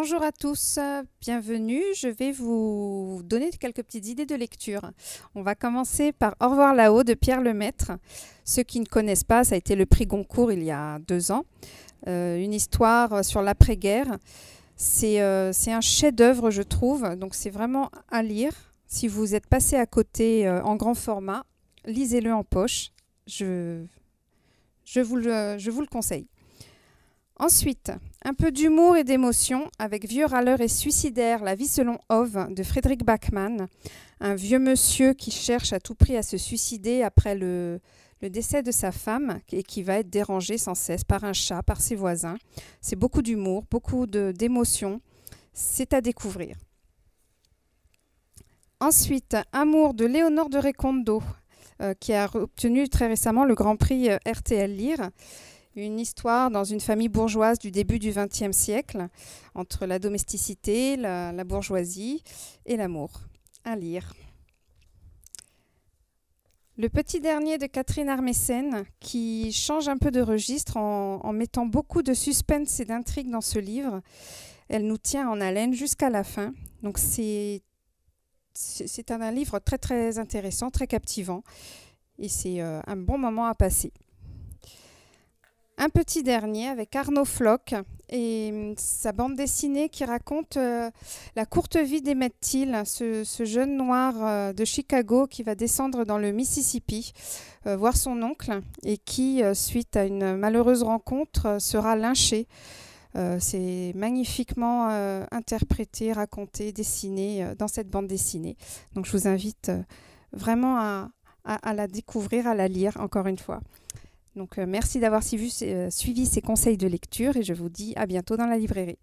Bonjour à tous, bienvenue. Je vais vous donner quelques petites idées de lecture. On va commencer par Au revoir là-haut de Pierre Lemaitre. Ceux qui ne connaissent pas, ça a été le prix Goncourt il y a 2 ans. Une histoire sur l'après-guerre. C'est un chef-d'œuvre, je trouve, donc c'est vraiment à lire. Si vous êtes passé à côté en grand format, lisez-le en poche. Je vous le conseille. Ensuite, un peu d'humour et d'émotion avec Vieux râleur et suicidaire, la vie selon Ove de Frédéric Backman. Un vieux monsieur qui cherche à tout prix à se suicider après le décès de sa femme et qui va être dérangé sans cesse par un chat, par ses voisins. C'est beaucoup d'humour, beaucoup d'émotion. C'est à découvrir. Ensuite, Amour de Léonore de Recondo, qui a obtenu très récemment le Grand Prix RTL Lire. Une histoire dans une famille bourgeoise du début du XXe siècle, entre la domesticité, la bourgeoisie et l'amour. À lire. Le petit dernier de Catherine Armesen, qui change un peu de registre en mettant beaucoup de suspense et d'intrigue dans ce livre. Elle nous tient en haleine jusqu'à la fin. Donc c'est un livre très très intéressant, très captivant. Et c'est un bon moment à passer. Un petit dernier avec Arnaud Floch et sa bande dessinée qui raconte la courte vie d'Emmett Till, ce jeune noir de Chicago qui va descendre dans le Mississippi voir son oncle et qui, suite à une malheureuse rencontre, sera lynché. C'est magnifiquement interprété, raconté, dessiné dans cette bande dessinée. Donc je vous invite vraiment à la découvrir, à la lire encore une fois. Donc merci d'avoir suivi ces conseils de lecture et je vous dis à bientôt dans la librairie.